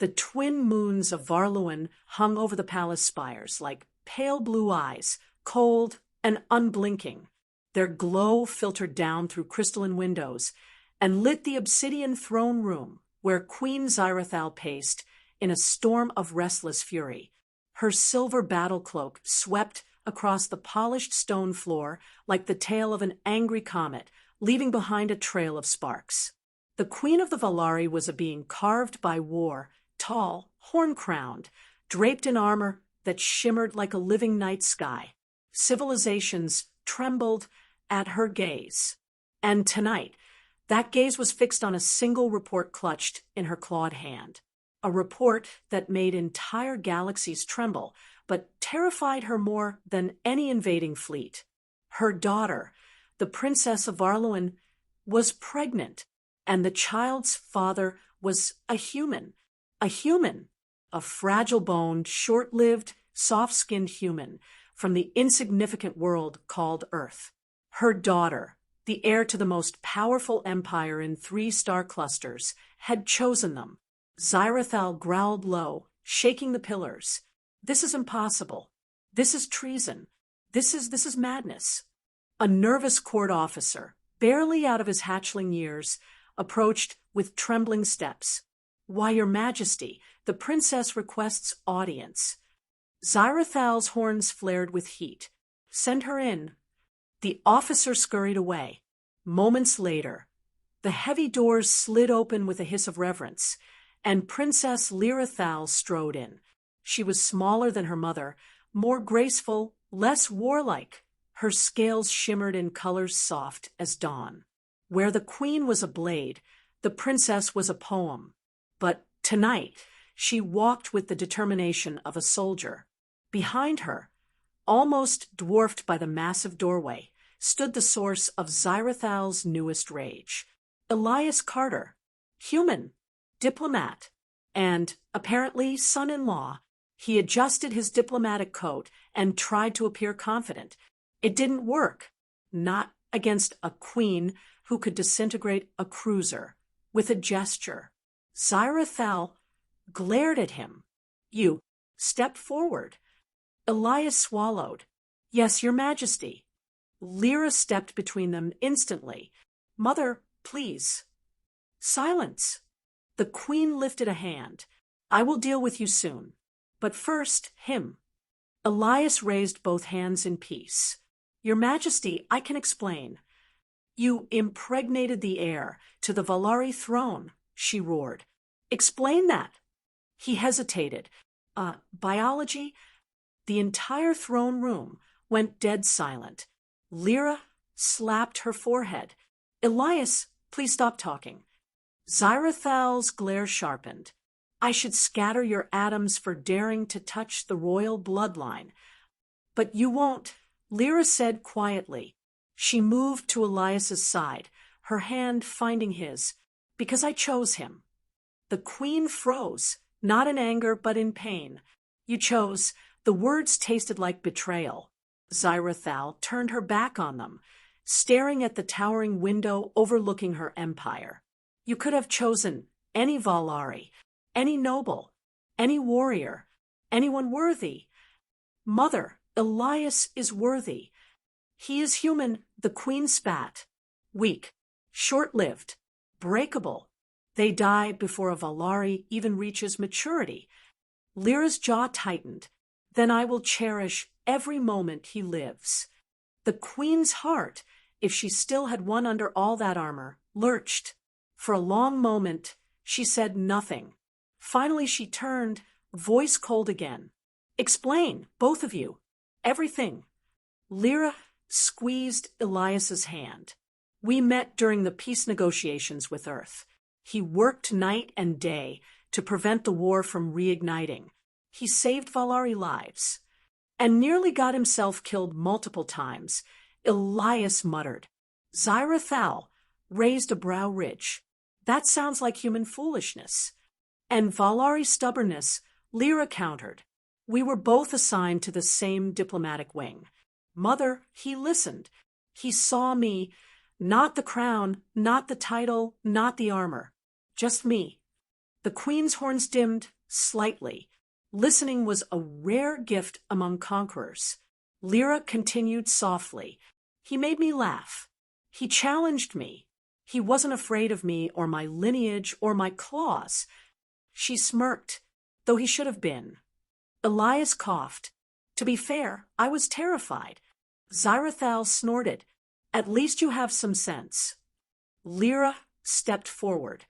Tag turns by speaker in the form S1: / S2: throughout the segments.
S1: The twin moons of Varluin hung over the palace spires like pale blue eyes, cold and unblinking. Their glow filtered down through crystalline windows and lit the obsidian throne room where Queen Xyrathal paced in a storm of restless fury. Her silver battle cloak swept across the polished stone floor like the tail of an angry comet, leaving behind a trail of sparks. The Queen of the Valari was a being carved by war, tall, horn-crowned, draped in armor that shimmered like a living night sky. Civilizations trembled at her gaze. And tonight, that gaze was fixed on a single report clutched in her clawed hand. A report that made entire galaxies tremble, but terrified her more than any invading fleet. Her daughter, the Princess of Varluin, was pregnant, and the child's father was a human, a fragile-boned, short-lived, soft-skinned human from the insignificant world called Earth. Her daughter, the heir to the most powerful empire in 3 star clusters, had chosen them. Xyrathal growled low, shaking the pillars. This is impossible. This is treason. This is madness. A nervous court officer, barely out of his hatchling years, approached with trembling steps. Why, Your Majesty, the princess requests audience. Xyrathal's horns flared with heat. Send her in. The officer scurried away. Moments later, the heavy doors slid open with a hiss of reverence, and Princess Lyrathal strode in. She was smaller than her mother, more graceful, less warlike. Her scales shimmered in colors soft as dawn. Where the queen was a blade, the princess was a poem. But tonight, she walked with the determination of a soldier. Behind her, almost dwarfed by the massive doorway, stood the source of Xyrathal's newest rage. Elias Carter, human, diplomat, and, apparently, son-in-law. He adjusted his diplomatic coat and tried to appear confident. It didn't work. Not against a queen who could disintegrate a cruiser with a gesture. Xyrathal glared at him. You, step forward. Elias swallowed. Yes, Your Majesty. Lyra stepped between them instantly. Mother, please. Silence. The queen lifted a hand. I will deal with you soon. But first, him. Elias raised both hands in peace. Your Majesty, I can explain. You impregnated the heir to the Valari throne, she roared. Explain that. He hesitated. Biology? The entire throne room went dead silent. Lyra slapped her forehead. Elias, please stop talking. Xyrathal's glare sharpened. I should scatter your atoms for daring to touch the royal bloodline. But you won't, Lyra said quietly. She moved to Elias's side, her hand finding his. Because I chose him. The queen froze, not in anger but in pain. You chose. The words tasted like betrayal. Xyrathal turned her back on them, staring at the towering window overlooking her empire. You could have chosen any Valari, any noble, any warrior, anyone worthy. Mother, Elias is worthy. He is human, the queen spat. Weak, short-lived, breakable. They die before a Valari even reaches maturity. Lyra's jaw tightened. Then I will cherish every moment he lives. The queen's heart, if she still had one under all that armor, lurched. For a long moment, she said nothing. Finally she turned, voice cold again. Explain, both of you. Everything. Lyra squeezed Elias's hand. We met during the peace negotiations with Earth. He worked night and day to prevent the war from reigniting. He saved Valari lives. And nearly got himself killed multiple times. Elias muttered. Xyrathal raised a brow ridge. That sounds like human foolishness. And Valari stubbornness, Lyra countered. We were both assigned to the same diplomatic wing. Mother, he listened. He saw me, not the crown, not the title, not the armor. Just me. The queen's horns dimmed slightly. Listening was a rare gift among conquerors. Lyra continued softly. He made me laugh. He challenged me. He wasn't afraid of me or my lineage or my claws. She smirked, though he should have been. Elias coughed. To be fair, I was terrified. Xyrathal snorted. At least you have some sense. Lyra stepped forward.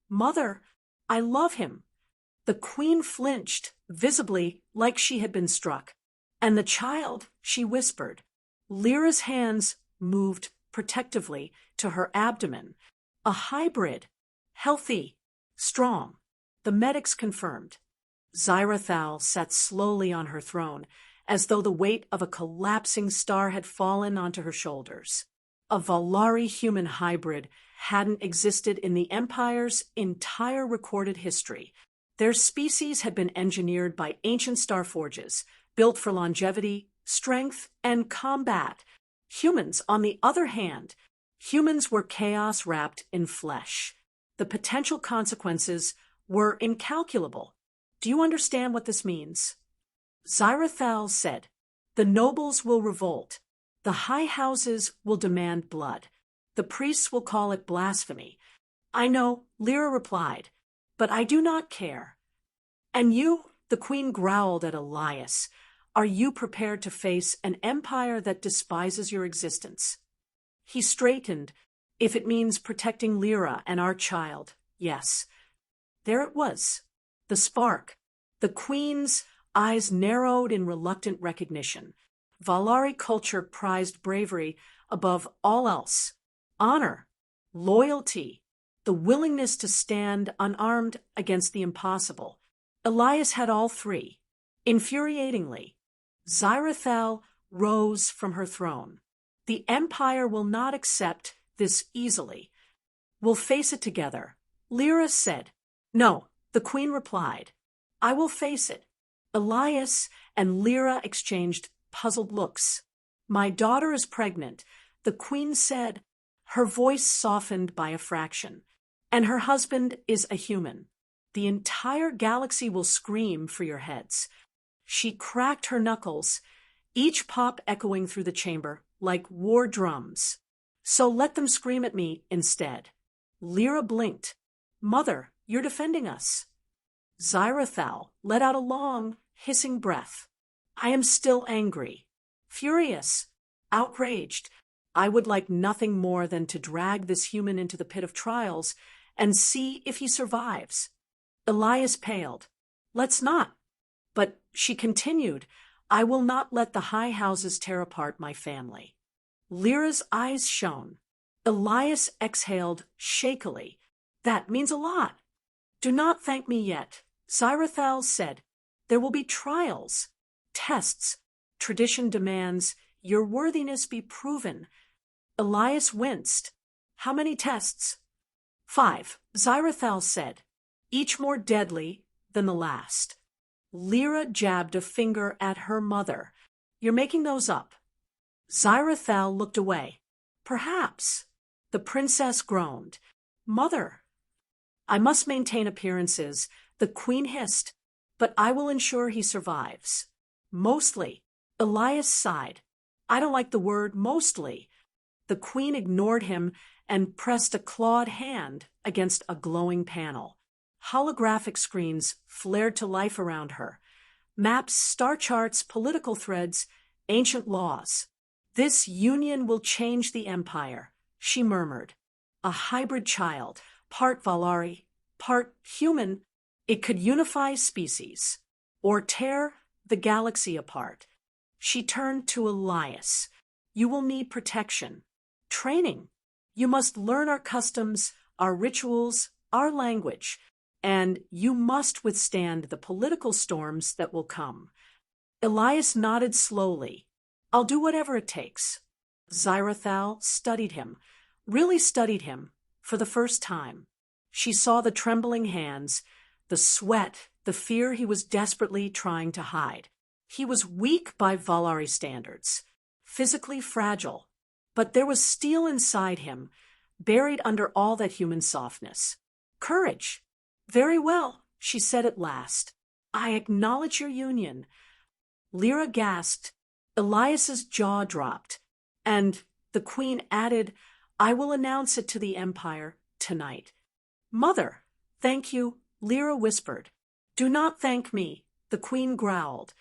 S1: Mother, I love him. The queen flinched, visibly like she had been struck. And the child, she whispered. Lyra's hands moved protectively to her abdomen. A hybrid. Healthy. Strong. The medics confirmed. Xyrathal sat slowly on her throne, as though the weight of a collapsing star had fallen onto her shoulders. A Valari human hybrid hadn't existed in the Empire's entire recorded history. Their species had been engineered by ancient star forges, built for longevity, strength, and combat. Humans, on the other hand, humans were chaos wrapped in flesh. The potential consequences were incalculable. Do you understand what this means? Xyrathal said, the nobles will revolt. The high houses will demand blood. The priests will call it blasphemy. I know, Lyra replied, but I do not care. And you, the queen growled at Elias, are you prepared to face an empire that despises your existence? He straightened. If it means protecting Lyra and our child, yes. There it was. The spark. The queen's eyes narrowed in reluctant recognition. Valari culture prized bravery above all else. Honor, loyalty, the willingness to stand unarmed against the impossible. Elias had all three. Infuriatingly, Xyrathal rose from her throne. The Empire will not accept this easily. We'll face it together. Lyra said. No, the queen replied. I will face it. Elias and Lyra exchanged puzzled looks. My daughter is pregnant, the queen said, her voice softened by a fraction. And her husband is a human. The entire galaxy will scream for your heads. She cracked her knuckles, each pop echoing through the chamber like war drums. So let them scream at me instead. Lyra blinked. Mother, you're defending us. Xyrathal let out a long, hissing breath. I am still angry, furious, outraged. I would like nothing more than to drag this human into the pit of trials and see if he survives. Elias paled. Let's not. But she continued, I will not let the high houses tear apart my family. Lyra's eyes shone. Elias exhaled shakily. That means a lot. Do not thank me yet. Xyrathal said, there will be trials, tests. Tradition demands your worthiness be proven. Elias winced. How many tests? 5, Xyrathal said, each more deadly than the last. Lyra jabbed a finger at her mother. You're making those up. Xyrathal looked away. Perhaps. The princess groaned. Mother. I must maintain appearances, the queen hissed, but I will ensure he survives. Mostly. Elias sighed. I don't like the word mostly. The queen ignored him and pressed a clawed hand against a glowing panel. Holographic screens flared to life around her. Maps, star charts, political threads, ancient laws. This union will change the empire, she murmured. A hybrid child, part Valari, part human. It could unify species, or tear the galaxy apart. She turned to Elias. You will need protection. Training. You must learn our customs, our rituals, our language, and you must withstand the political storms that will come. Elias nodded slowly. I'll do whatever it takes. Xyrathal studied him, really studied him, for the first time. She saw the trembling hands, the sweat, the fear he was desperately trying to hide. He was weak by Valari standards, physically fragile, but there was steel inside him, buried under all that human softness. Courage. Very well, she said at last. I acknowledge your union. Lyra gasped. Elias's jaw dropped. And the queen added, I will announce it to the Empire tonight. Mother, thank you, Lyra whispered. Do not thank me, the queen growled.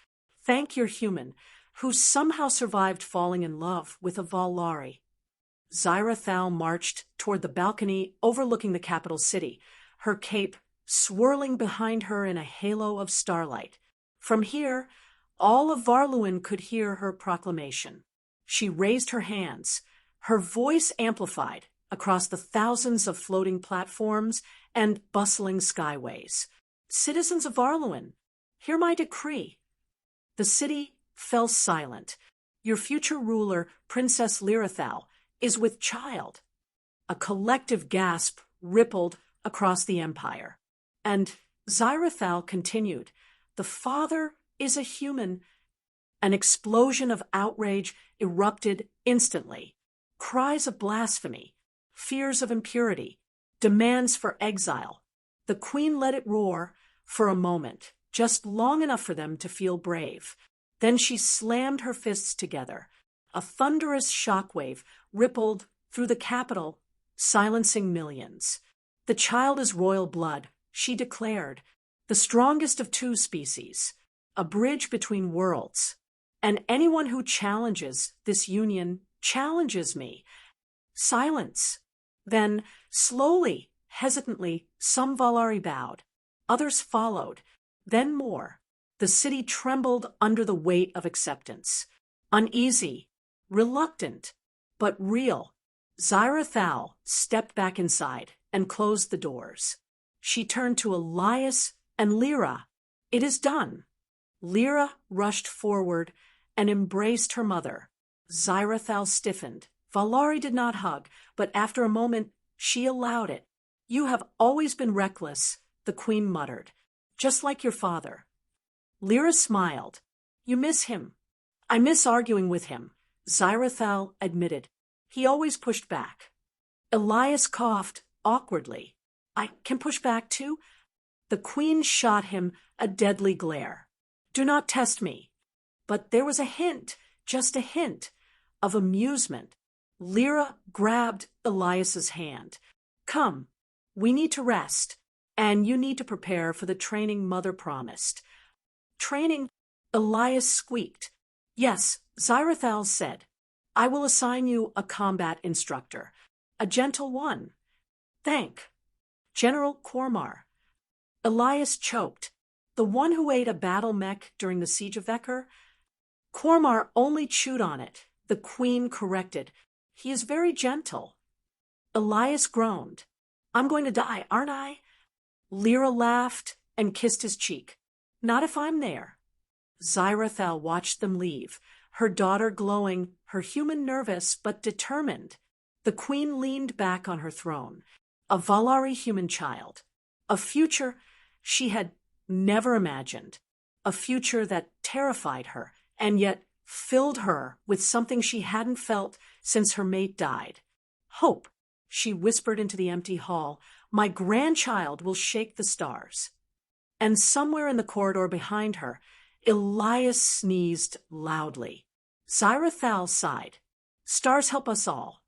S1: Thank your human, who somehow survived falling in love with a Valari. Zyrathal marched toward the balcony overlooking the capital city, her cape swirling behind her in a halo of starlight. From here, all of Varluin could hear her proclamation. She raised her hands, her voice amplified across the thousands of floating platforms and bustling skyways. Citizens of Varluin, hear my decree. The city fell silent. Your future ruler, Princess Lyrathal, is with child. A collective gasp rippled across the empire. And Zyrathal continued, the father is a human. An explosion of outrage erupted instantly. Cries of blasphemy, fears of impurity, demands for exile. The queen let it roar for a moment, just long enough for them to feel brave. Then she slammed her fists together. A thunderous shockwave rippled through the capital, silencing millions. The child is royal blood, she declared, the strongest of two species, a bridge between worlds. And anyone who challenges this union challenges me. Silence. Then, slowly, hesitantly, some Valari bowed. Others followed. Then more. The city trembled under the weight of acceptance. Uneasy, reluctant, but real. Zyrathal stepped back inside and closed the doors. She turned to Elias and Lyra. It is done. Lyra rushed forward and embraced her mother. Zyrathal stiffened. Valari did not hug, but after a moment, she allowed it. You have always been reckless, the queen muttered, just like your father. Lyra smiled. You miss him. I miss arguing with him, Zyrathal admitted. He always pushed back. Elias coughed awkwardly. I can push back too? The queen shot him a deadly glare. Do not test me. But there was a hint, just a hint, of amusement. Lyra grabbed Elias's hand. Come, we need to rest, and you need to prepare for the training Mother promised. Training? Elias squeaked. Yes, Zyrathal said. I will assign you a combat instructor, a gentle one. Thank. General Kormar. Elias choked. The one who ate a battle mech during the siege of Vekker? Kormar only chewed on it, the queen corrected. He is very gentle. Elias groaned. I'm going to die, aren't I? Lyra laughed and kissed his cheek. Not if I'm there. Zyrathal watched them leave, her daughter glowing, her human nervous but determined. The queen leaned back on her throne, a Valari human child, a future she had never imagined, a future that terrified her and yet filled her with something she hadn't felt since her mate died. Hope, she whispered into the empty hall, my grandchild will shake the stars. And somewhere in the corridor behind her, Elias sneezed loudly. Zyrathal sighed. Stars help us all.